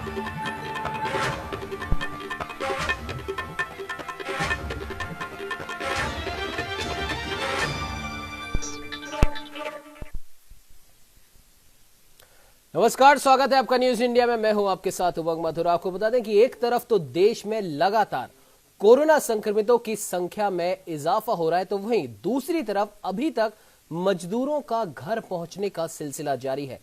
नमस्कार, स्वागत है आपका न्यूज इंडिया में। मैं हूं आपके साथ उमंग मथुर। आपको बता दें कि एक तरफ तो देश में लगातार कोरोना संक्रमितों की संख्या में इजाफा हो रहा है, तो वहीं दूसरी तरफ अभी तक मजदूरों का घर पहुंचने का सिलसिला जारी है।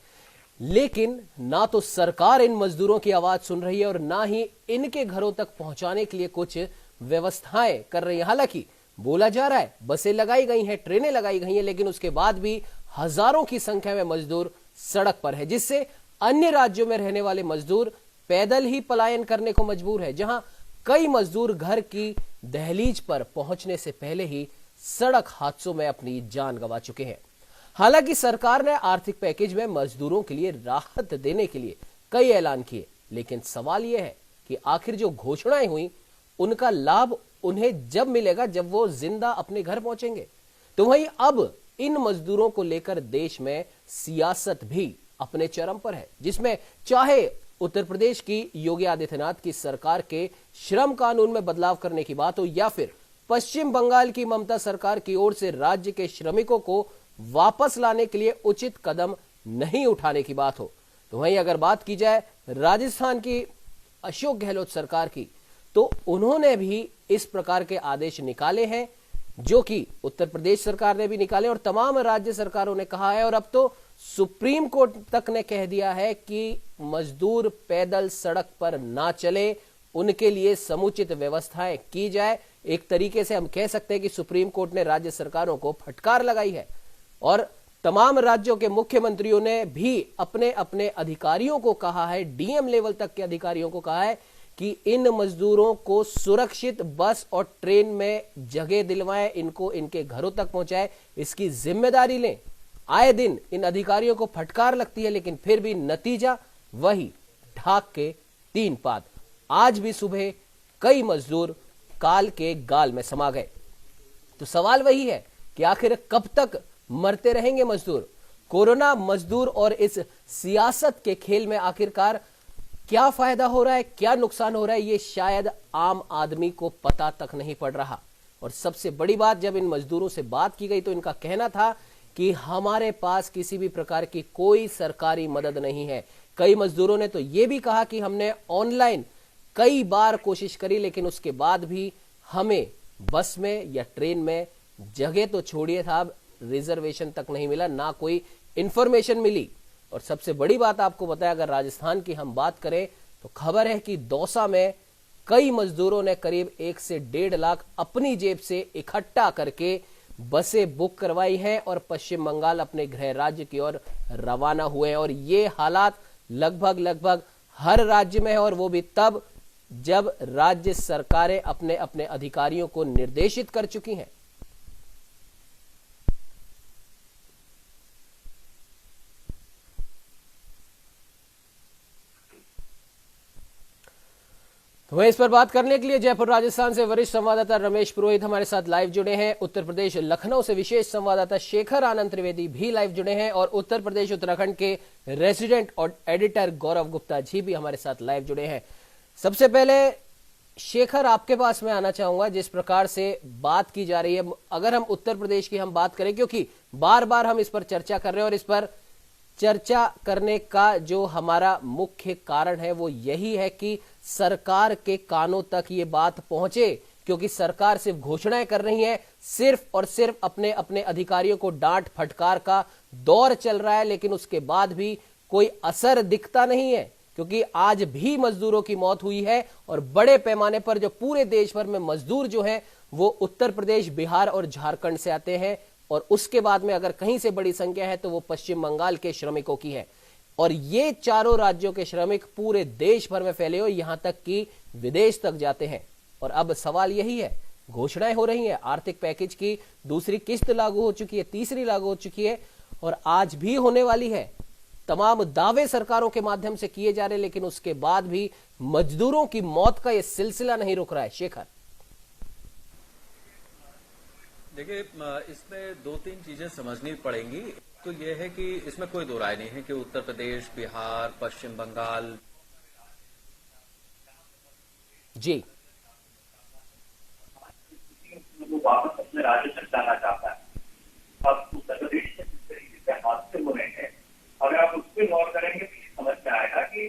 लेकिन ना तो सरकार इन मजदूरों की आवाज सुन रही है और ना ही इनके घरों तक पहुंचाने के लिए कुछ व्यवस्थाएं कर रही है। हालांकि बोला जा रहा है बसें लगाई गई हैं, ट्रेनें लगाई गई हैं, लेकिन उसके बाद भी हजारों की संख्या में मजदूर सड़क पर है, जिससे अन्य राज्यों में रहने वाले मजदूर पैदल ही पलायन करने को मजबूर है। जहां कई मजदूर घर की दहलीज पर पहुंचने से पहले ही सड़क हादसों में अपनी जान गंवा चुके हैं। हालांकि सरकार ने आर्थिक पैकेज में मजदूरों के लिए राहत देने के लिए कई ऐलान किए, लेकिन सवाल यह है कि आखिर जो घोषणाएं हुई उनका लाभ उन्हें जब मिलेगा जब वो जिंदा अपने घर पहुंचेंगे। तो वहीं अब इन मजदूरों को लेकर देश में सियासत भी अपने चरम पर है, जिसमें चाहे उत्तर प्रदेश की योगी आदित्यनाथ की सरकार के श्रम कानून में बदलाव करने की बात हो या फिर पश्चिम बंगाल की ममता सरकार की ओर से राज्य के श्रमिकों को वापस लाने के लिए उचित कदम नहीं उठाने की बात हो। तो वहीं अगर बात की जाए राजस्थान की अशोक गहलोत सरकार की, तो उन्होंने भी इस प्रकार के आदेश निकाले हैं, जो कि उत्तर प्रदेश सरकार ने भी निकाले और तमाम राज्य सरकारों ने कहा है। और अब तो सुप्रीम कोर्ट तक ने कह दिया है कि मजदूर पैदल सड़क पर ना चले, उनके लिए समुचित व्यवस्थाएं की जाए। एक तरीके से हम कह सकते हैं कि सुप्रीम कोर्ट ने राज्य सरकारों को फटकार लगाई है और तमाम राज्यों के मुख्यमंत्रियों ने भी अपने अपने अधिकारियों को कहा है, डीएम लेवल तक के अधिकारियों को कहा है कि इन मजदूरों को सुरक्षित बस और ट्रेन में जगह दिलवाएं, इनको इनके घरों तक पहुंचाएं, इसकी जिम्मेदारी लें। आए दिन इन अधिकारियों को फटकार लगती है, लेकिन फिर भी नतीजा वही, ढाक के 3 पात। आज भी सुबह कई मजदूर काल के गाल में समा गए। तो सवाल वही है कि आखिर कब तक मरते रहेंगे मजदूर? कोरोना, मजदूर और इस सियासत के खेल में आखिरकार क्या फायदा हो रहा है, क्या नुकसान हो रहा है, ये शायद आम आदमी को पता तक नहीं पड़ रहा। और सबसे बड़ी बात, जब इन मजदूरों से बात की गई तो इनका कहना था कि हमारे पास किसी भी प्रकार की कोई सरकारी मदद नहीं है। कई मजदूरों ने तो यह भी कहा कि हमने ऑनलाइन कई बार कोशिश करी, लेकिन उसके बाद भी हमें बस में या ट्रेन में जगह तो छोड़िए साहब, रिजर्वेशन तक नहीं मिला, ना कोई इंफॉर्मेशन मिली। और सबसे बड़ी बात आपको बताया, अगर राजस्थान की हम बात करें तो खबर है कि दौसा में कई मजदूरों ने करीब 1 से 1.5 लाख अपनी जेब से इकट्ठा करके बसें बुक करवाई हैं और पश्चिम बंगाल अपने गृह राज्य की ओर रवाना हुए हैं। और ये हालात लगभग हर राज्य में है, और वो भी तब जब राज्य सरकारें अपने अपने अधिकारियों को निर्देशित कर चुकी हैं। तो वहीं इस पर बात करने के लिए जयपुर राजस्थान से वरिष्ठ संवाददाता रमेश पुरोहित हमारे साथ लाइव जुड़े हैं। उत्तर प्रदेश लखनऊ से विशेष संवाददाता शेखर आनंद त्रिवेदी भी लाइव जुड़े हैं और उत्तर प्रदेश उत्तराखंड के रेजिडेंट और एडिटर गौरव गुप्ता जी भी हमारे साथ लाइव जुड़े हैं। सबसे पहले शेखर, आपके पास मैं आना चाहूंगा। जिस प्रकार से बात की जा रही है, अगर हम उत्तर प्रदेश की हम बात करें, क्योंकि बार बार हम इस पर चर्चा कर रहे हैं और इस पर चर्चा करने का जो हमारा मुख्य कारण है वो यही है कि सरकार के कानों तक ये बात पहुंचे, क्योंकि सरकार सिर्फ घोषणाएं कर रही है, सिर्फ और सिर्फ अपने अपने अधिकारियों को डांट फटकार का दौर चल रहा है, लेकिन उसके बाद भी कोई असर दिखता नहीं है। क्योंकि आज भी मजदूरों की मौत हुई है और बड़े पैमाने पर जो पूरे देश भर में मजदूर जो हैं वो उत्तर प्रदेश, बिहार और झारखंड से आते हैं, और उसके बाद में अगर कहीं से बड़ी संख्या है तो वो पश्चिम बंगाल के श्रमिकों की है। और ये चारों राज्यों के श्रमिक पूरे देश भर में फैले हो, यहां तक कि विदेश तक जाते हैं। और अब सवाल यही है, घोषणाएं हो रही हैं, आर्थिक पैकेज की दूसरी किस्त लागू हो चुकी है, तीसरी लागू हो चुकी है और आज भी होने वाली है। तमाम दावे सरकारों के माध्यम से किए जा रहे, लेकिन उसके बाद भी मजदूरों की मौत का यह सिलसिला नहीं रुक रहा है। शेखर, देखिए, इसमें 2-3 चीजें समझनी पड़ेंगी। तो यह है कि इसमें कोई दो राय नहीं है कि उत्तर प्रदेश, बिहार, पश्चिम बंगाल जी वो वापस अपने राज्य तक जाना चाहता है। अब उत्तर प्रदेश में जिस तरीके से हादसे हो रहे हैं, अगर आप उस पर गौर करेंगे तो ये समझ में आएगा कि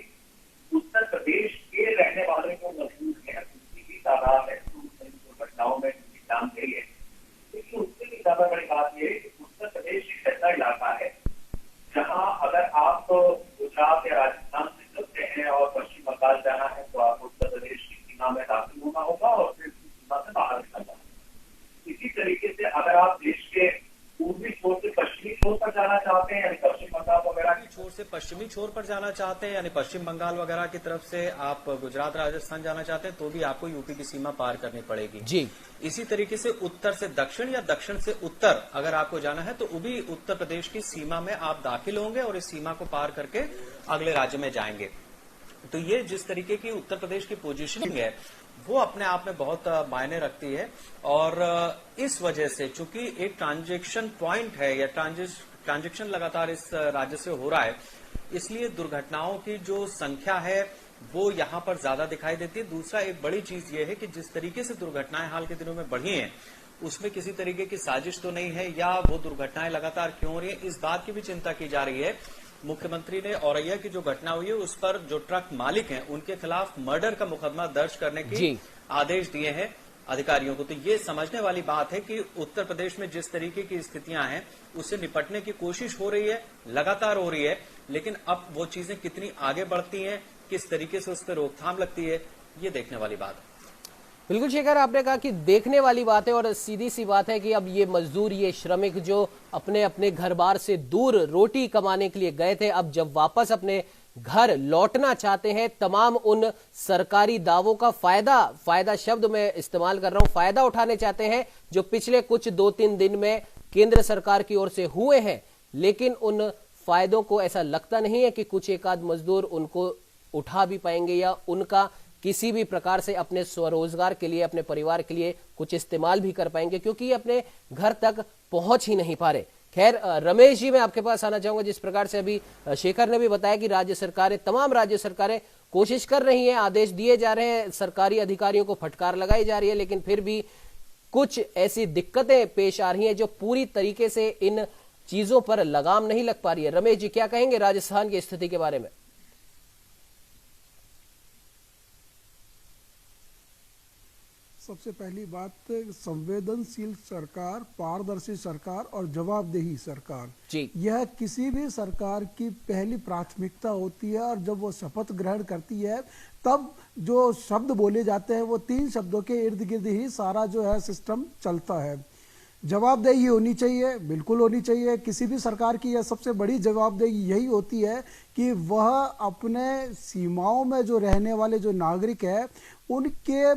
उत्तर प्रदेश के रहने वाले जो मजदूर हैं, उसकी भी तादाद है दुर्घटनाओं में जिनकी जान गई है। लेकिन उससे भी ज्यादा बड़ी बात यह है कि उत्तर प्रदेश एक ऐसा इलाका है जहाँ अगर आप गुजरात या राजस्थान से चलते हैं और पश्चिम बंगाल जाना है तो आपको उत्तर प्रदेश की सीमा में दाखिल होना होगा और फिर सीमा से बाहर निकलना होगा। इसी तरीके से अगर आप देश के पूर्वी छोर से पश्चिमी छोर पर जाना चाहते हैं, यानी पश्चिम बंगाल वगैरह पूर्वी छोर से पश्चिमी छोर पर जाना चाहते हैं, यानी पश्चिम बंगाल वगैरह की तरफ से आप गुजरात राजस्थान जाना चाहते हैं, तो भी आपको यूपी की सीमा पार करनी पड़ेगी। जी इसी तरीके से उत्तर से दक्षिण या दक्षिण से उत्तर अगर आपको जाना है तो वो भी उत्तर प्रदेश की सीमा में आप दाखिल होंगे और इस सीमा को पार करके अगले राज्य में जाएंगे। तो ये जिस तरीके की उत्तर प्रदेश की पोजीशनिंग है वो अपने आप में बहुत मायने रखती है। और इस वजह से चूंकि एक ट्रांजैक्शन पॉइंट है या ट्रांजैक्शन लगातार इस राज्य से हो रहा है, इसलिए दुर्घटनाओं की जो संख्या है वो यहां पर ज्यादा दिखाई देती है। दूसरा एक बड़ी चीज ये है कि जिस तरीके से दुर्घटनाएं हाल के दिनों में बढ़ी हैं उसमें किसी तरीके की साजिश तो नहीं है, या वो दुर्घटनाएं लगातार क्यों हो रही है इस बात की भी चिंता की जा रही है। मुख्यमंत्री ने औरैया की जो घटना हुई है उस पर जो ट्रक मालिक हैं उनके खिलाफ मर्डर का मुकदमा दर्ज करने के आदेश दिए हैं अधिकारियों को। तो ये समझने वाली बात है कि उत्तर प्रदेश में जिस तरीके की स्थितियां हैं उससे निपटने की कोशिश हो रही है, लगातार हो रही है, लेकिन अब वो चीजें कितनी आगे बढ़ती हैं, किस तरीके से उस पर रोकथाम लगती है, ये देखने वाली बात है। बिल्कुल शेखर, आपने कहा कि देखने वाली बात है और सीधी सी बात है कि अब ये मजदूर, ये श्रमिक जो अपने अपने घर बार से दूर रोटी कमाने के लिए गए थे, अब जब वापस अपने घर लौटना चाहते हैं, तमाम उन सरकारी दावों का फायदा शब्द मैं इस्तेमाल कर रहा हूं, फायदा उठाने चाहते हैं जो पिछले कुछ 2-3 दिन में केंद्र सरकार की ओर से हुए हैं। लेकिन उन फायदों को ऐसा लगता नहीं है कि कुछ एक आध मजदूर उनको उठा भी पाएंगे या उनका किसी भी प्रकार से अपने स्वरोजगार के लिए, अपने परिवार के लिए कुछ इस्तेमाल भी कर पाएंगे, क्योंकि ये अपने घर तक पहुंच ही नहीं पा रहे। खैर रमेश जी, मैं आपके पास आना चाहूंगा। जिस प्रकार से अभी शेखर ने भी बताया कि राज्य सरकारें, तमाम राज्य सरकारें कोशिश कर रही हैं, आदेश दिए जा रहे हैं, सरकारी अधिकारियों को फटकार लगाई जा रही है, लेकिन फिर भी कुछ ऐसी दिक्कतें पेश आ रही हैं जो पूरी तरीके से इन चीजों पर लगाम नहीं लग पा रही है। रमेश जी, क्या कहेंगे राजस्थान की स्थिति के बारे में? सबसे पहली बात, संवेदनशील सरकार, पारदर्शी सरकार और जवाबदेही सरकार जी, यह किसी भी सरकार की पहली प्राथमिकता होती है। और जब वो शपथ ग्रहण करती है तब जो शब्द बोले जाते हैं वो 3 शब्दों के इर्द गिर्द ही सारा जो है सिस्टम चलता है। जवाबदेही होनी चाहिए, बिल्कुल होनी चाहिए। किसी भी सरकार की यह सबसे बड़ी जवाबदेही यही होती है कि वह अपने सीमाओं में जो रहने वाले जो नागरिक है उनके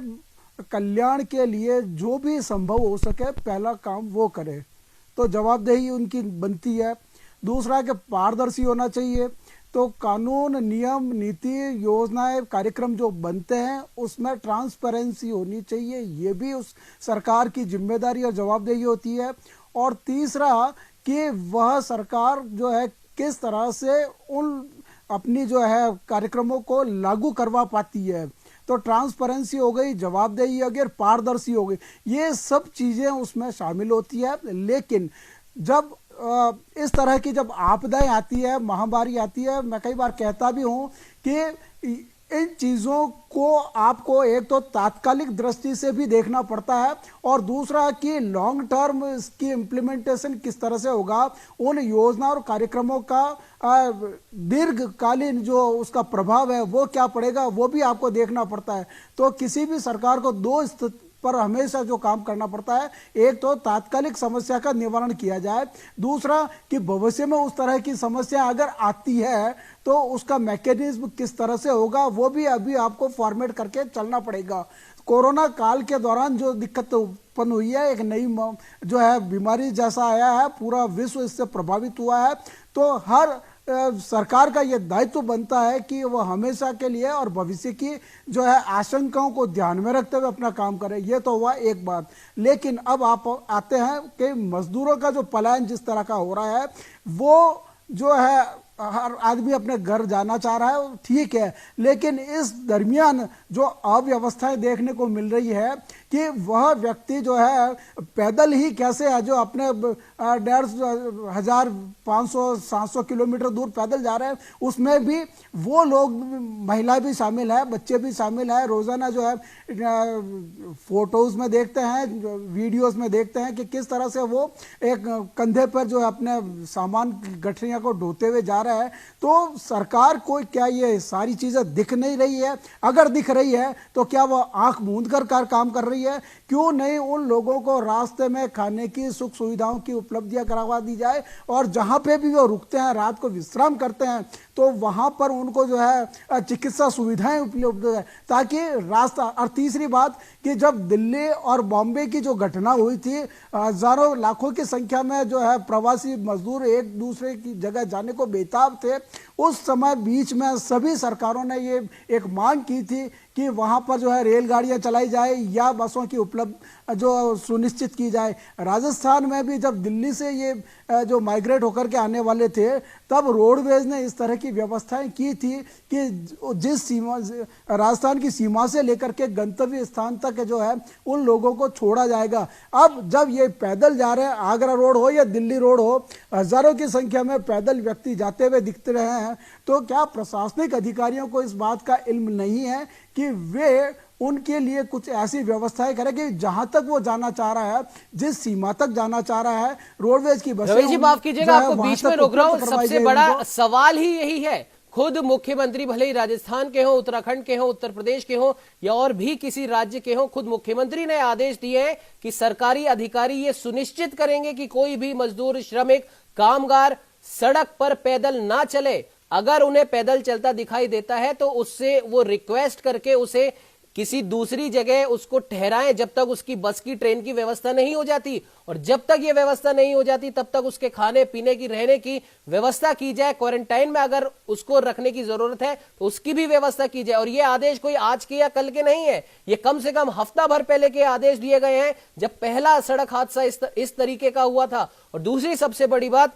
कल्याण के लिए जो भी संभव हो सके पहला काम वो करे, तो जवाबदेही उनकी बनती है। दूसरा कि पारदर्शी होना चाहिए, तो कानून, नियम, नीति, योजनाएं, कार्यक्रम जो बनते हैं उसमें ट्रांसपेरेंसी होनी चाहिए, ये भी उस सरकार की जिम्मेदारी और जवाबदेही होती है। और तीसरा कि वह सरकार जो है किस तरह से उन अपनी जो है कार्यक्रमों को लागू करवा पाती है। तो ट्रांसपेरेंसी हो गई, जवाबदेही अगर पारदर्शी हो गई, ये सब चीजें उसमें शामिल होती है। लेकिन जब इस तरह की जब आपदाएं आती है, महामारी आती है, मैं कई बार कहता भी हूं कि इन चीजों को आपको एक तो तात्कालिक दृष्टि से भी देखना पड़ता है और दूसरा कि लॉन्ग टर्म इसकी इम्प्लीमेंटेशन किस तरह से होगा, उन योजना और कार्यक्रमों का दीर्घकालीन जो उसका प्रभाव है वो क्या पड़ेगा, वो भी आपको देखना पड़ता है। तो किसी भी सरकार को 2 स्थिति पर हमेशा जो काम करना पड़ता है, एक तो तात्कालिक समस्या का निवारण किया जाए, दूसरा कि भविष्य में उस तरह की समस्या अगर आती है तो उसका मैकेनिज्म किस तरह से होगा वो भी अभी आपको फॉर्मेट करके चलना पड़ेगा। कोरोना काल के दौरान जो दिक्कत उत्पन्न हुई है, एक नई जो है बीमारी जैसा आया है, पूरा विश्व इससे प्रभावित हुआ है, तो हर सरकार का यह दायित्व बनता है कि वह हमेशा के लिए और भविष्य की जो है आशंकाओं को ध्यान में रखते हुए अपना काम करे। ये तो हुआ एक बात। लेकिन अब आप आते हैं कि मजदूरों का जो पलायन जिस तरह का हो रहा है वो जो है हर आदमी अपने घर जाना चाह रहा है, ठीक है, लेकिन इस दरमियान जो अव्यवस्थाएं देखने को मिल रही है कि वह व्यक्ति जो है पैदल ही कैसे है, जो अपने 1,500-700 किलोमीटर दूर पैदल जा रहे हैं, उसमें भी वो लोग, महिला भी शामिल है, बच्चे भी शामिल है। रोजाना जो है फोटोज में देखते हैं, वीडियोस में देखते हैं कि किस तरह से वो एक कंधे पर जो है अपने सामान गठरियां को ढोते हुए जा रहा है। तो सरकार को क्या ये सारी चीजें दिख नहीं रही है? अगर दिख रही है तो क्या वो आंख मूंद कर काम कर रही है? क्यों नहीं उन लोगों को रास्ते में खाने की सुख सुविधाओं की उपलब्धियां करवा दी जाए, और जहां पे भी वो रुकते हैं, रात को विश्राम करते हैं, तो वहां पर उनको जो है चिकित्सा सुविधाएं उपलब्ध है, ताकि रास्ता। और तीसरी बात कि जब दिल्ली और बॉम्बे की जो घटना हुई थी, हजारों लाखों की संख्या में जो है प्रवासी मजदूर एक दूसरे की जगह जाने को बेताब थे, उस समय बीच में सभी सरकारों ने ये एक मांग की थी कि वहां पर जो है रेलगाड़ियां चलाई जाए या बसों की उपलब्ध जो सुनिश्चित की जाए। राजस्थान में भी जब दिल्ली से ये जो माइग्रेट होकर के आने वाले थे, तब रोडवेज ने इस तरह की व्यवस्थाएं की थी कि जिस सीमा, राजस्थान की सीमा से लेकर के गंतव्य स्थान तक जो है उन लोगों को छोड़ा जाएगा। अब जब ये पैदल जा रहे हैं, आगरा रोड हो या दिल्ली रोड हो, हजारों की संख्या में पैदल व्यक्ति जाते हुए दिखते रहे हैं, तो क्या प्रशासनिक अधिकारियों को इस बात का इल्म नहीं है कि वे उनके लिए कुछ ऐसी व्यवस्थाएं करें कि जहां तक वो जाना चाह रहा है, जिस सीमा तक जाना चाह रहा है, रोडवेज की बसें, रवि जी माफ कीजिएगा, आपको बीच में रोक रहा हूं। सबसे बड़ा सवाल ही यही है, खुद मुख्यमंत्री भले ही राजस्थान के हो, उत्तराखंड के हो, उत्तर प्रदेश के हो या और भी किसी राज्य के हो, खुद मुख्यमंत्री ने आदेश दिए हैं कि सरकारी अधिकारी ये सुनिश्चित करेंगे कि कोई भी मजदूर, श्रमिक, कामगार सड़क पर पैदल ना चले। अगर उन्हें पैदल चलता दिखाई देता है तो उससे वो रिक्वेस्ट करके उसे किसी दूसरी जगह उसको ठहराएं, जब तक उसकी बस की, ट्रेन की व्यवस्था नहीं हो जाती। और जब तक ये व्यवस्था नहीं हो जाती तब तक उसके खाने पीने की, रहने की व्यवस्था की जाए। क्वारंटाइन में अगर उसको रखने की जरूरत है तो उसकी भी व्यवस्था की जाए। और ये आदेश कोई आज के या कल के नहीं है, ये कम से कम हफ्ता भर पहले के आदेश दिए गए हैं, जब पहला सड़क हादसा इस तरीके का हुआ था। और दूसरी सबसे बड़ी बात,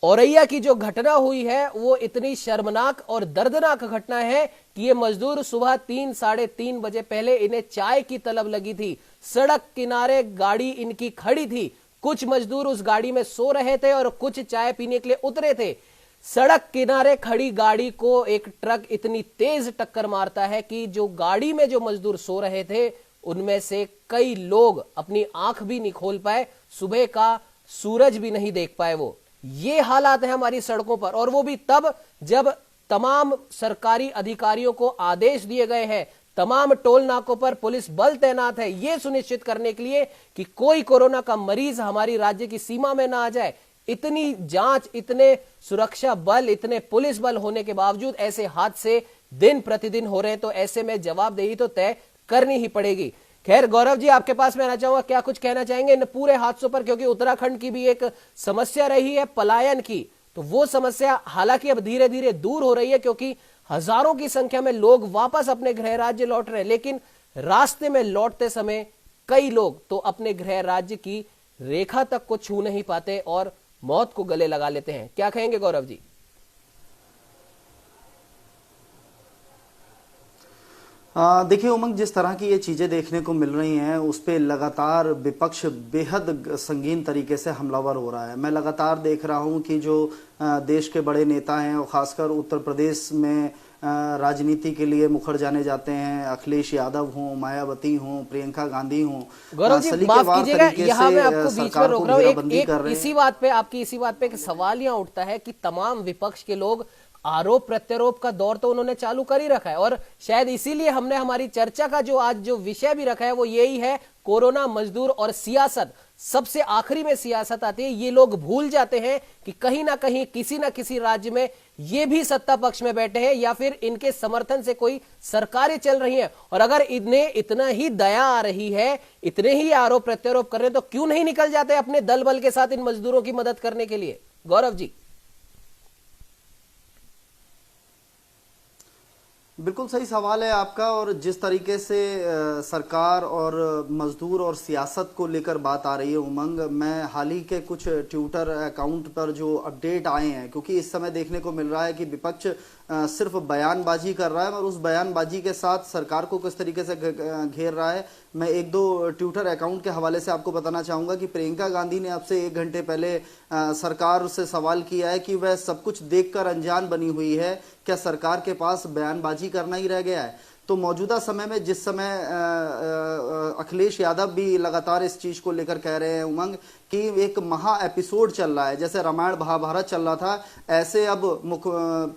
औरैया की जो घटना हुई है वो इतनी शर्मनाक और दर्दनाक घटना है कि ये मजदूर सुबह 3-3:30 बजे पहले इन्हें चाय की तलब लगी थी, सड़क किनारे गाड़ी इनकी खड़ी थी, कुछ मजदूर उस गाड़ी में सो रहे थे और कुछ चाय पीने के लिए उतरे थे। सड़क किनारे खड़ी गाड़ी को एक ट्रक इतनी तेज टक्कर मारता है कि जो गाड़ी में जो मजदूर सो रहे थे उनमें से कई लोग अपनी आंख भी नहीं खोल पाए, सुबह का सूरज भी नहीं देख पाए। वो ये हालात है हमारी सड़कों पर, और वो भी तब जब तमाम सरकारी अधिकारियों को आदेश दिए गए हैं, तमाम टोल नाकों पर पुलिस बल तैनात है ये सुनिश्चित करने के लिए कि कोई कोरोना का मरीज हमारी राज्य की सीमा में ना आ जाए। इतनी जांच, इतने सुरक्षा बल, इतने पुलिस बल होने के बावजूद ऐसे हादसे दिन प्रतिदिन हो रहे हैं, तो ऐसे में जवाबदेही तो तय करनी ही पड़ेगी। खैर गौरव जी, आपके पास मैं आना चाहूंगा, क्या कुछ कहना चाहेंगे इन पूरे हादसों पर? क्योंकि उत्तराखंड की भी एक समस्या रही है पलायन की, तो वो समस्या हालांकि अब धीरे धीरे दूर हो रही है, क्योंकि हजारों की संख्या में लोग वापस अपने गृह राज्य लौट रहे हैं। लेकिन रास्ते में लौटते समय कई लोग तो अपने गृह राज्य की रेखा तक को छू नहीं पाते और मौत को गले लगा लेते हैं। क्या कहेंगे गौरव जी? देखिए उमंग, जिस तरह की ये चीज़ें देखने को मिल रही हैं उस पर लगातार विपक्ष बेहद संगीन तरीके से हमलावर हो रहा है। मैं लगातार देख रहा हूं कि जो देश के बड़े नेता हैं और खासकर उत्तर प्रदेश में राजनीति के लिए मुखर जाने जाते हैं, अखिलेश यादव हों, मायावती हों, प्रियंका गांधी हों, गौरव जी माफ कीजिएगा, यहाँ मैं आपको बीच में रोक रहा हूँ। इसी बात पे, आपकी इसी बात पे एक सवाल यहाँ उठता है कि तमाम विपक्ष के लोग आरोप प्रत्यारोप का दौर तो उन्होंने चालू कर ही रखा है, और शायद इसीलिए हमने हमारी चर्चा का जो आज जो विषय भी रखा है वो यही है, कोरोना, मजदूर और सियासत। सबसे आखिरी में सियासत आती है। ये लोग भूल जाते हैं कि कहीं ना कहीं किसी ना किसी राज्य में ये भी सत्ता पक्ष में बैठे हैं या फिर इनके समर्थन से कोई सरकारें चल रही हैं। और अगर इन्हें इतना ही दया आ रही है, इतने ही आरोप प्रत्यारोप कर रहे हैं, तो क्यों नहीं निकल जाते अपने दल बल के साथ इन मजदूरों की मदद करने के लिए? गौरव जी। बिल्कुल सही सवाल है आपका। और जिस तरीके से सरकार और मजदूर और सियासत को लेकर बात आ रही है उमंग, मैं हाल ही के कुछ ट्विटर अकाउंट पर जो अपडेट आए हैं, क्योंकि इस समय देखने को मिल रहा है कि विपक्ष सिर्फ बयानबाजी कर रहा है और उस बयानबाजी के साथ सरकार को किस तरीके से घेर रहा है, मैं एक दो ट्विटर अकाउंट के हवाले से आपको बताना चाहूंगा कि प्रियंका गांधी ने अब से 1 घंटे पहले सरकार से सवाल किया है कि वह सब कुछ देखकर अनजान बनी हुई है, क्या सरकार के पास बयानबाजी करना ही रह गया है। तो मौजूदा समय में जिस समय अखिलेश यादव भी लगातार इस चीज को लेकर कह रहे हैं उमंग कि एक महा एपिसोड चल रहा है, जैसे रामायण महाभारत चल रहा था, ऐसे अब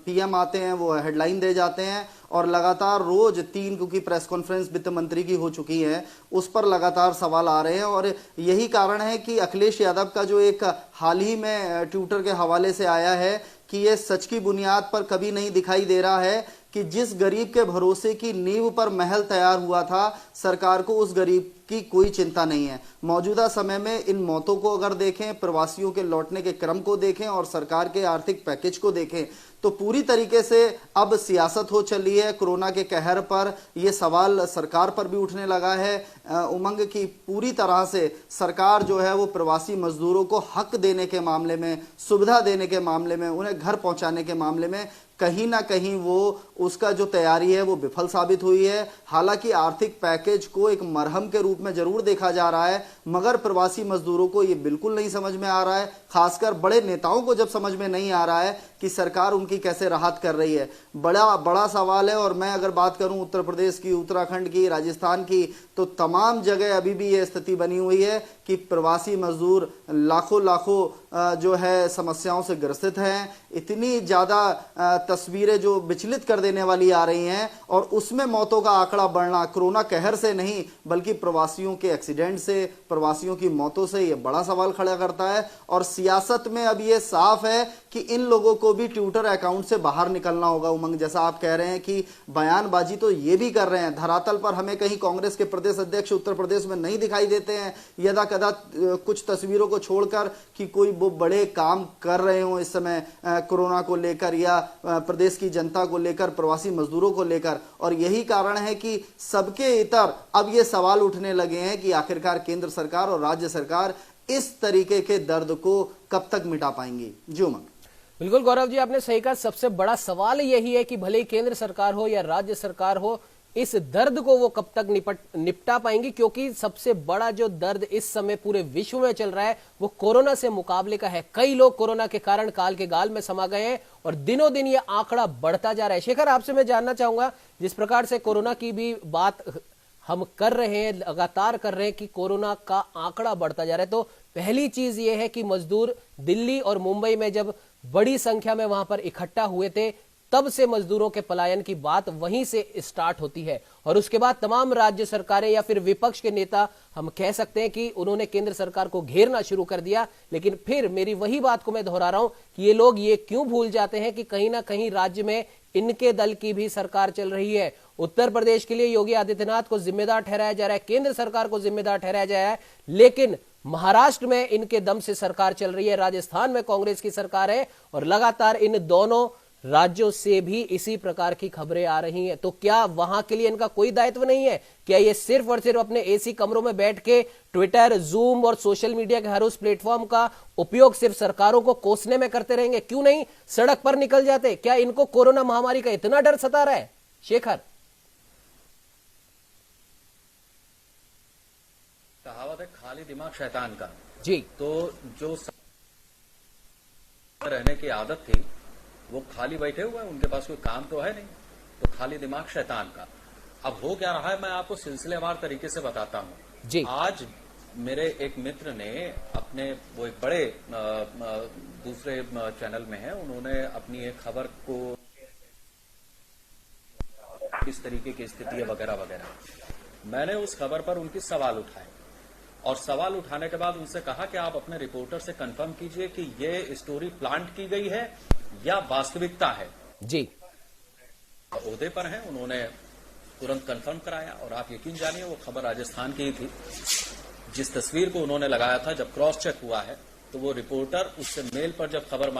पीएम आते हैं, वो हेडलाइन दे जाते हैं और लगातार रोज 3, क्योंकि प्रेस कॉन्फ्रेंस वित्त मंत्री की हो चुकी है, उस पर लगातार सवाल आ रहे हैं। और यही कारण है कि अखिलेश यादव का जो एक हाल ही में ट्विटर के हवाले से आया है कि ये सच की बुनियाद पर कभी नहीं दिखाई दे रहा है कि जिस गरीब के भरोसे की नींव पर महल तैयार हुआ था, सरकार को उस गरीब की कोई चिंता नहीं है। मौजूदा समय में इन मौतों को अगर देखें, प्रवासियों के लौटने के क्रम को देखें और सरकार के आर्थिक पैकेज को देखें, तो पूरी तरीके से अब सियासत हो चली है। कोरोना के कहर पर यह सवाल सरकार पर भी उठने लगा है उमंग की पूरी तरह से सरकार जो है वो प्रवासी मजदूरों को हक देने के मामले में, सुविधा देने के मामले में, उन्हें घर पहुंचाने के मामले में कहीं ना कहीं वो उसका जो तैयारी है वो विफल साबित हुई है। हालांकि आर्थिक पैकेज को एक मरहम के रूप में जरूर देखा जा रहा है, मगर प्रवासी मजदूरों को ये बिल्कुल नहीं समझ में आ रहा है, खासकर बड़े नेताओं को जब समझ में नहीं आ रहा है कि सरकार उनकी कैसे राहत कर रही है। बड़ा सवाल है। और मैं अगर बात करूं उत्तर प्रदेश की, उत्तराखंड की, राजस्थान की, तो तमाम जगह अभी भी ये स्थिति बनी हुई है कि प्रवासी मजदूर लाखों जो है समस्याओं से ग्रसित हैं। इतनी ज्यादा तस्वीरें जो विचलित कर देने वाली आ रही हैं, और उसमें मौतों का आंकड़ा बढ़ना कोरोना कहर से नहीं बल्कि प्रवासियों के एक्सीडेंट से, प्रवासियों की मौतों से, ये बड़ा सवाल खड़ा करता है। और सियासत में अब ये साफ है कि इन लोगों को भी ट्विटर अकाउंट से बाहर निकलना होगा उमंग। जैसा आप कह रहे हैं कि बयानबाजी तो ये भी कर रहे हैं, धरातल पर हमें कहीं कांग्रेस के प्रदेश अध्यक्ष उत्तर प्रदेश में नहीं दिखाई देते हैं यदा कदा कुछ तस्वीरों को छोड़कर कि कोई वो बड़े काम कर रहे हो इस समय कोरोना को लेकर या प्रदेश की जनता को लेकर, प्रवासी मजदूरों को लेकर। और यही कारण है कि सबके इतर अब ये सवाल उठने लगे हैं कि आखिरकार केंद्र सरकार और राज्य सरकार इस तरीके के दर्द को कब तक मिटा पाएंगी। जी उमंग। बिल्कुल गौरव जी, आपने सही कहा। सबसे बड़ा सवाल यही है कि भले ही केंद्र सरकार हो या राज्य सरकार हो, इस दर्द को वो कब तक निपटा पाएंगी, क्योंकि सबसे बड़ा जो दर्द इस समय पूरे विश्व में चल रहा है वो कोरोना से मुकाबले का है। कई लोग कोरोना के कारण काल के गाल में समा गए हैं और दिनों दिन ये आंकड़ा बढ़ता जा रहा है। शेखर, आपसे मैं जानना चाहूंगा, जिस प्रकार से कोरोना की भी बात हम कर रहे हैं, लगातार कर रहे हैं कि कोरोना का आंकड़ा बढ़ता जा रहा है, तो पहली चीज ये है कि मजदूर दिल्ली और मुंबई में जब बड़ी संख्या में वहां पर इकट्ठा हुए थे, तब से मजदूरों के पलायन की बात वहीं से स्टार्ट होती है। और उसके बाद तमाम राज्य सरकारें या फिर विपक्ष के नेता, हम कह सकते हैं कि उन्होंने केंद्र सरकार को घेरना शुरू कर दिया। लेकिन फिर मेरी वही बात को मैं दोहरा रहा हूं कि ये लोग ये क्यों भूल जाते हैं कि कहीं ना कहीं राज्य में इनके दल की भी सरकार चल रही है। उत्तर प्रदेश के लिए योगी आदित्यनाथ को जिम्मेदार ठहराया जा रहा है, केंद्र सरकार को जिम्मेदार ठहराया जा रहा है, लेकिन महाराष्ट्र में इनके दम से सरकार चल रही है, राजस्थान में कांग्रेस की सरकार है, और लगातार इन दोनों राज्यों से भी इसी प्रकार की खबरें आ रही हैं। तो क्या वहां के लिए इनका कोई दायित्व नहीं है? क्या ये सिर्फ और सिर्फ अपने एसी कमरों में बैठ के ट्विटर, जूम और सोशल मीडिया के हर उस प्लेटफॉर्म का उपयोग सिर्फ सरकारों को कोसने में करते रहेंगे? क्यों नहीं सड़क पर निकल जाते? क्या इनको कोरोना महामारी का इतना डर सता रहा है? शेखर, कहावत है खाली दिमाग शैतान का। जी, तो जो रहने की आदत थी वो खाली बैठे हुए हैं, उनके पास कोई काम तो है नहीं, तो खाली दिमाग शैतान का। अब हो क्या रहा है मैं आपको सिलसिलेवार तरीके से बताता हूं। जी। आज मेरे एक मित्र ने अपने, वो एक बड़े दूसरे चैनल में है, उन्होंने अपनी एक खबर को किस तरीके की स्थिति है वगैरह वगैरह, मैंने उस खबर पर उनकी सवाल उठाए और सवाल उठाने के बाद उनसे कहा कि आप अपने रिपोर्टर से कंफर्म कीजिए कि ये स्टोरी प्लांट की गई है या वास्तविकता है। जी, ओहदे पर हैं, उन्होंने तुरंत कंफर्म कराया और आप यकीन जानिए वो खबर राजस्थान की ही थी। जिस तस्वीर को उन्होंने लगाया था, जब क्रॉस चेक हुआ है तो वो रिपोर्टर उससे मेल पर जब खबर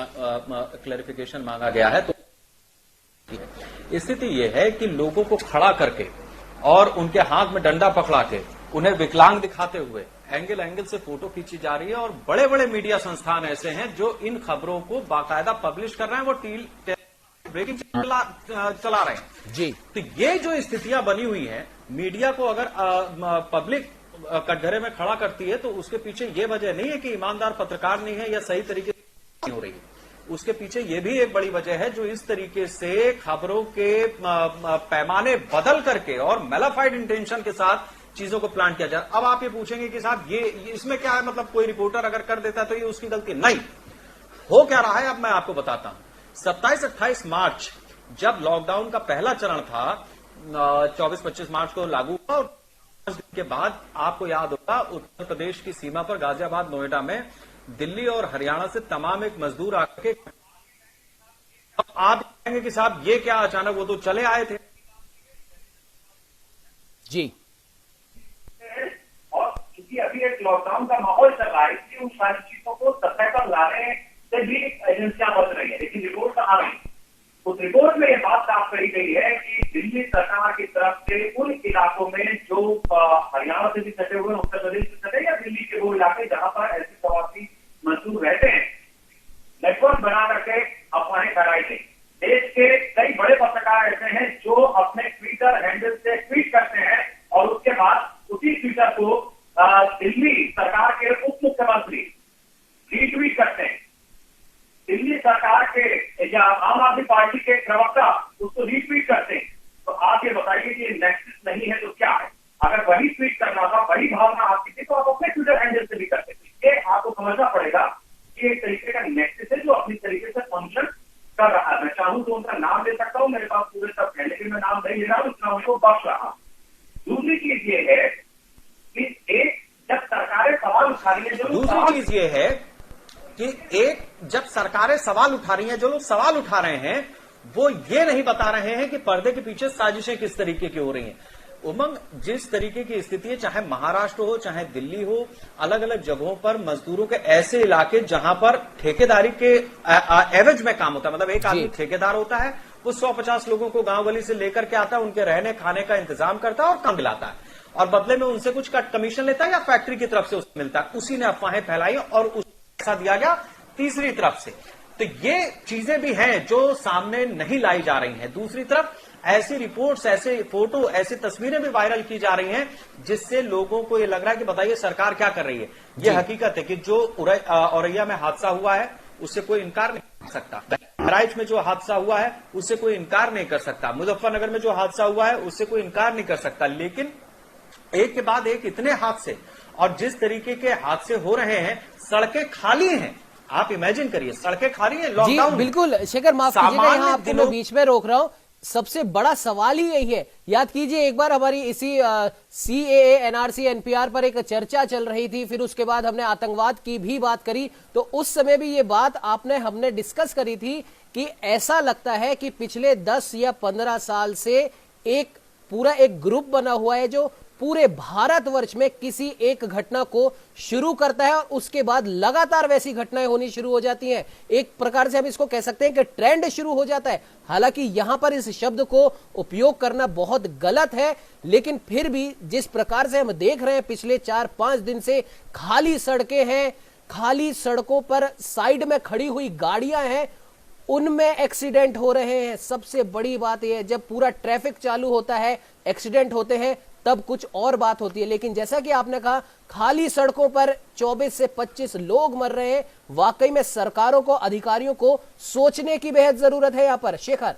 क्लैरिफिकेशन मांगा गया है तो स्थिति यह है कि लोगों को खड़ा करके और उनके हाथ में डंडा पकड़ा के उन्हें विकलांग दिखाते हुए एंगल से फोटो खींची जा रही है। और बड़े बड़े मीडिया संस्थान ऐसे हैं जो इन खबरों को बाकायदा पब्लिश कर रहे हैं, वो ब्रेकिंग चला रहे हैं जी। तो ये जो स्थितियां बनी हुई हैं, मीडिया को अगर पब्लिक कटघरे में खड़ा करती है तो उसके पीछे ये वजह नहीं है कि ईमानदार पत्रकार नहीं है या सही तरीके से नहीं हो रही है। उसके पीछे ये भी एक बड़ी वजह है जो इस तरीके से खबरों के पैमाने बदल करके और मेलाफाइड इंटेंशन के साथ चीजों को प्लान किया जाए। अब आप ये पूछेंगे कि साहब ये इसमें क्या है, मतलब कोई रिपोर्टर अगर कर देता है तो ये उसकी गलती नहीं। हो क्या रहा है अब मैं आपको बताता हूं। 27-28 मार्च जब लॉकडाउन का पहला चरण था, 24-25 मार्च को लागू हुआ और 5 दिन के बाद आपको याद होगा उत्तर प्रदेश की सीमा पर गाजियाबाद नोएडा में दिल्ली और हरियाणा से तमाम एक मजदूर आकर के, अब आप कहेंगे कि साहब ये क्या अचानक, वो तो चले आए थे जी। और क्योंकि अभी एक लॉकडाउन का माहौल चल रहा है इसलिए उन सारी चीजों को सतह पर लाने से भी एजेंसियां बच रही है। लेकिन रिपोर्ट कहां गई? उस रिपोर्ट में यह बात साफ कही गई है कि दिल्ली सरकार की तरफ से उन इलाकों में जो हरियाणा से भी सटे हुए, उत्तर प्रदेश से सटे या दिल्ली के वो इलाके जहां पर ऐसे प्रवासी मजदूर रहते हैं, नेटवर्क बना करके अफवाहें फैलाई गई। देश के कई बड़े पत्रकार ऐसे हैं जो अपने ट्विटर हैंडल से ट्वीट करते हैं और उसके बाद उसी ट्विटर को दिल्ली सरकार के उप मुख्यमंत्री रीट्वीट करते हैं। दिल्ली सरकार के या आम आदमी पार्टी के प्रवक्ता उसको रीट्वीट करते हैं। तो आप ये बताइए कि ये नेक्सस नहीं है तो क्या है? अगर वही ट्वीट करना था, वही भावना आपकी थी तो आप अपने ट्विटर हैंडल से भी करते थे। ये आपको समझना पड़ेगा कि एक तरीके का नेक्सस है जो अपनी तरीके से फंक्शन कर रहा है। मैं चाहूं तो उनका नाम ले सकता हूं, मेरे पास पूरे सब है, लेकिन मैं नाम नहीं ले रहा हूं, इतना उनको बख्श रहा। दूसरी चीज ये है कि एक जब सरकारें सवाल उठा रही है, दूसरी चीज ये है कि एक जब सरकारें सवाल उठा रही हैं, जो लोग सवाल उठा रहे हैं वो ये नहीं बता रहे हैं कि पर्दे के पीछे साजिशें किस तरीके की हो रही हैं। उमंग, जिस तरीके की स्थिति है, चाहे महाराष्ट्र हो चाहे दिल्ली हो, अलग अलग जगहों पर मजदूरों के ऐसे इलाके जहां पर ठेकेदारी के एवज में काम होता है, मतलब एक आदमी ठेकेदार होता है, वो 150 लोगों को गांव गली से लेकर के आता है, उनके रहने खाने का इंतजाम करता है और काम दिलाता है और बदले में उनसे कुछ कट कमीशन लेता है या फैक्ट्री की तरफ से उसे मिलता है। उसी ने अफवाहें फैलाई और पैसा दिया गया तीसरी तरफ से। तो ये चीजें भी हैं जो सामने नहीं लाई जा रही हैं। दूसरी तरफ ऐसी रिपोर्ट्स, ऐसे फोटो, ऐसी तस्वीरें भी वायरल की जा रही हैं जिससे लोगों को ये लग रहा है कि बताइए सरकार क्या कर रही है। ये हकीकत है कि जो औरैया में हादसा हुआ है उससे कोई इनकार नहीं कर सकता, बहराइच में जो हादसा हुआ है उससे कोई इनकार नहीं कर सकता, मुजफ्फरनगर में जो हादसा हुआ है उससे कोई इनकार नहीं कर सकता। लेकिन एक के बाद एक इतने हादसे और जिस तरीके के हादसे हो रहे हैं, सड़कें खाली हैं, आप इमेजिन करिए, सड़कें खाली हैं लॉकडाउन। बिल्कुल शेखर, माफ कीजिएगा, यहाँ आपको मैं बीच में रोक रहा हूं। सबसे बड़ा सवाल ही यही है, याद कीजिए एक बार हमारी इसी CAA NRC NPR पर एक चर्चा चल रही थी, फिर उसके बाद हमने आतंकवाद की भी बात करी, तो उस समय भी ये बात हमने डिस्कस करी थी कि ऐसा लगता है कि पिछले 10 या 15 साल से एक पूरा एक ग्रुप बना हुआ है जो पूरे भारतवर्ष में किसी एक घटना को शुरू करता है और उसके बाद लगातार वैसी घटनाएं होनी शुरू हो जाती हैं। एक प्रकार से हम इसको कह सकते हैं कि ट्रेंड शुरू हो जाता है। हालांकि यहां पर इस शब्द को उपयोग करना बहुत गलत है, लेकिन फिर भी जिस प्रकार से हम देख रहे हैं पिछले 4-5 दिन से खाली सड़कें हैं, खाली सड़कों पर साइड में खड़ी हुई गाड़ियां हैं, उनमें एक्सीडेंट हो रहे हैं। सबसे बड़ी बात यह है जब पूरा ट्रैफिक चालू होता है, एक्सीडेंट होते हैं, तब कुछ और बात होती है। लेकिन जैसा कि आपने कहा, खाली सड़कों पर 24 से 25 लोग मर रहे हैं। वाकई में सरकारों को, अधिकारियों को सोचने की बेहद जरूरत है यहां पर। शेखर,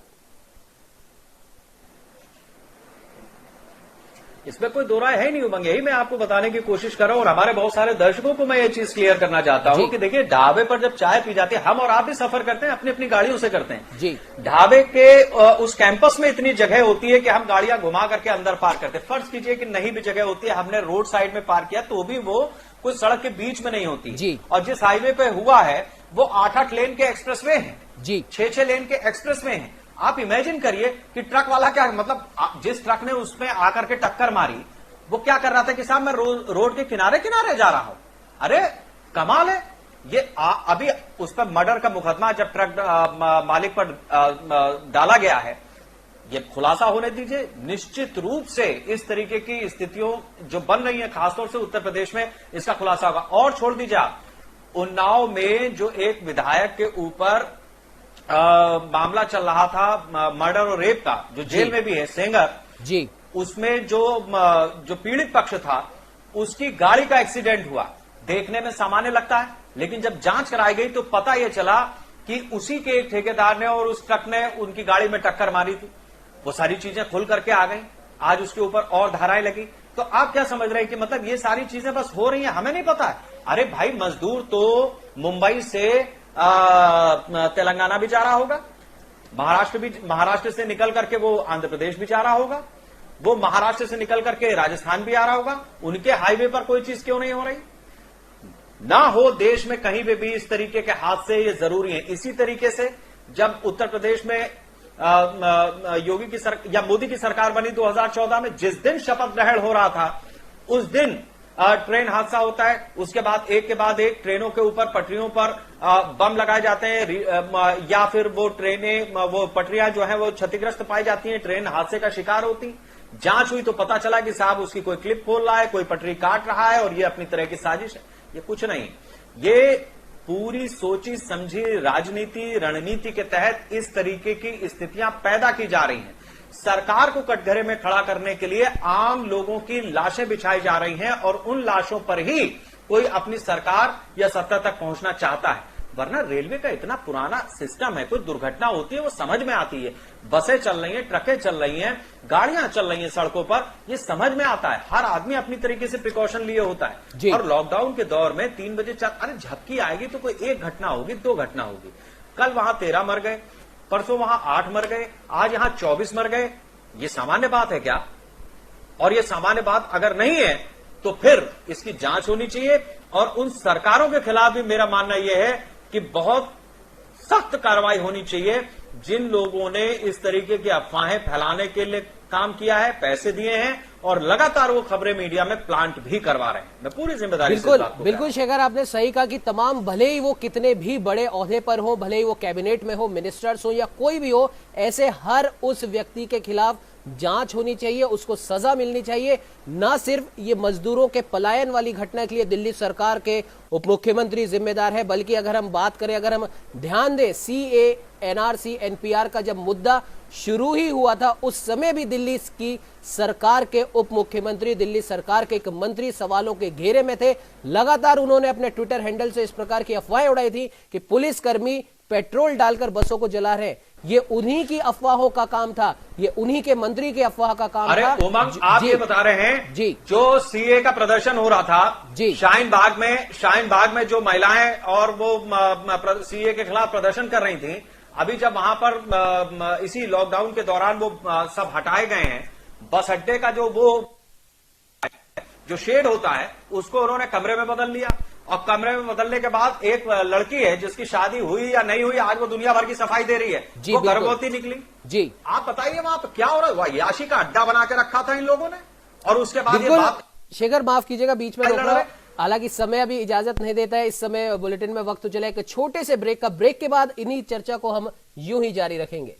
इसमें कोई दो राय है नहीं उमंग, यही मैं आपको बताने की कोशिश कर रहा हूं और हमारे बहुत सारे दर्शकों को मैं ये चीज क्लियर करना चाहता हूं कि देखिए, ढाबे पर जब चाय पी जाती है, हम और आप भी सफर करते हैं, अपनी अपनी गाड़ियों से करते हैं जी। ढाबे के उस कैंपस में इतनी जगह होती है कि हम गाड़ियां घुमा करके अंदर पार्क करते हैं। फर्ज कीजिए कि नहीं भी जगह होती है, हमने रोड साइड में पार्क किया तो भी वो कुछ सड़क के बीच में नहीं होती जी। और जिस हाईवे पे हुआ है वो 8-8 लेन के एक्सप्रेसवे हैं जी, 6-6 लेन के एक्सप्रेसवे हैं। आप इमेजिन करिए कि ट्रक वाला क्या, मतलब जिस ट्रक ने उसमें आकर के टक्कर मारी वो क्या कर रहा था कि साहब मैं रोड के किनारे किनारे जा रहा हूं। अरे कमाल है ये। अभी उस पर मर्डर का मुकदमा जब ट्रक मालिक पर डाला गया है, ये खुलासा होने दीजिए। निश्चित रूप से इस तरीके की स्थितियों जो बन रही है खासतौर से उत्तर प्रदेश में, इसका खुलासा होगा। और छोड़ दीजिए आप, उन्नाव में जो एक विधायक के ऊपर मामला चल रहा था मर्डर और रेप का, जो जेल में भी है, सेंगर जी, उसमें जो पीड़ित पक्ष था उसकी गाड़ी का एक्सीडेंट हुआ। देखने में सामान्य लगता है, लेकिन जब जांच कराई गई तो पता यह चला कि उसी के एक ठेकेदार ने और उस ट्रक ने उनकी गाड़ी में टक्कर मारी थी। वो सारी चीजें खुल करके आ गई। आज उसके ऊपर और धाराएं लगी। तो आप क्या समझ रहे हैं कि मतलब ये सारी चीजें बस हो रही हैं, हमें नहीं पता है? अरे भाई, मजदूर तो मुंबई से तेलंगाना भी जा रहा होगा, महाराष्ट्र से निकल करके वो आंध्र प्रदेश भी जा रहा होगा, वो महाराष्ट्र से निकल करके राजस्थान भी आ रहा होगा। उनके हाईवे पर कोई चीज क्यों नहीं हो रही? ना हो देश में कहीं पे भी इस तरीके के हादसे, ये जरूरी है। इसी तरीके से जब उत्तर प्रदेश में योगी की सरकार या मोदी की सरकार बनी 2014 में, जिस दिन शपथ ग्रहण हो रहा था उस दिन ट्रेन हादसा होता है। उसके बाद एक ट्रेनों के ऊपर, पटरियों पर बम लगाए जाते हैं, या फिर वो ट्रेनें, वो पटरियां जो है वो क्षतिग्रस्त पाई जाती हैं, ट्रेन हादसे का शिकार होती। जांच हुई तो पता चला कि साहब उसकी कोई क्लिप खोल रहा है, कोई पटरी काट रहा है, और ये अपनी तरह की साजिश है। ये कुछ नहीं, ये पूरी सोची समझी राजनीति, रणनीति के तहत इस तरीके की स्थितियां पैदा की जा रही हैं। सरकार को कटघरे में खड़ा करने के लिए आम लोगों की लाशें बिछाई जा रही हैं, और उन लाशों पर ही कोई अपनी सरकार या सत्ता तक पहुंचना चाहता है। वरना रेलवे का इतना पुराना सिस्टम है, कोई दुर्घटना होती है वो समझ में आती है। बसें चल रही हैं, ट्रकें चल रही हैं, गाड़ियां चल रही हैं सड़कों पर, ये समझ में आता है। हर आदमी अपनी तरीके से प्रिकॉशन लिए होता है। और लॉकडाउन के दौर में 3 बजे अरे झपकी आएगी तो कोई एक घटना होगी, 2 घटना होगी। कल वहां 13 मर गए, परसों वहां 8 मर गए, आज यहां 24 मर गए। ये सामान्य बात है क्या? और ये सामान्य बात अगर नहीं है तो फिर इसकी जांच होनी चाहिए। और उन सरकारों के खिलाफ भी मेरा मानना यह है कि बहुत सख्त कार्रवाई होनी चाहिए जिन लोगों ने इस तरीके की अफवाहें फैलाने के लिए काम किया है, पैसे दिए हैं, और लगातार वो खबरें मीडिया में प्लांट भी करवा रहे हैं। मैं पूरी जिम्मेदारी से इस बात को बिल्कुल शेखर, आपने सही कहा कि तमाम, भले ही वो कितने भी बड़े ओहदे पर हो, भले ही वो कैबिनेट में हो, मिनिस्टर्स हो या कोई भी हो, ऐसे हर उस व्यक्ति के खिलाफ जांच होनी चाहिए, उसको सजा मिलनी चाहिए। ना सिर्फ ये मजदूरों के पलायन वाली घटना के लिए दिल्ली सरकार के उप मुख्यमंत्री जिम्मेदार है, बल्कि अगर हम बात करें, अगर हम ध्यान दें, CAA, NRC, NPR का जब मुद्दा शुरू ही हुआ था, उस समय भी दिल्ली की सरकार के उप मुख्यमंत्री, दिल्ली सरकार के एक मंत्री सवालों के घेरे में थे। लगातार उन्होंने अपने ट्विटर हैंडल से इस प्रकार की अफवाहें उड़ाई थी कि पुलिसकर्मी पेट्रोल डालकर बसों को जला रहे। ये उन्हीं की अफवाहों का काम था, ये उन्हीं के मंत्री की अफवाह का काम था। अरे उमंग, आप ये बता रहे हैं जी, जो CA का प्रदर्शन हो रहा था जी, शाहीन बाग में जो महिलाएं और वो CA के खिलाफ प्रदर्शन कर रही थी, अभी जब वहां पर इसी लॉकडाउन के दौरान वो सब हटाए गए हैं, बस अड्डे का जो शेड होता है उसको उन्होंने कमरे में बदल लिया। और कमरे में बदलने के बाद एक लड़की है जिसकी शादी हुई या नहीं हुई, आज वो दुनिया भर की सफाई दे रही है, वो गर्भवती निकली जी। आप बताइए वहां पर क्या हो रहा है? याशी का अड्डा बना के रखा था इन लोगों ने, और उसके बाद ये बात। शेखर माफ कीजिएगा, बीच में रोक रहा हूं, हालांकि समय अभी इजाजत नहीं देता है। इस समय बुलेटिन में वक्त तो चला एक छोटे से ब्रेक का। ब्रेक के बाद इन्हीं चर्चा को हम यूं ही जारी रखेंगे।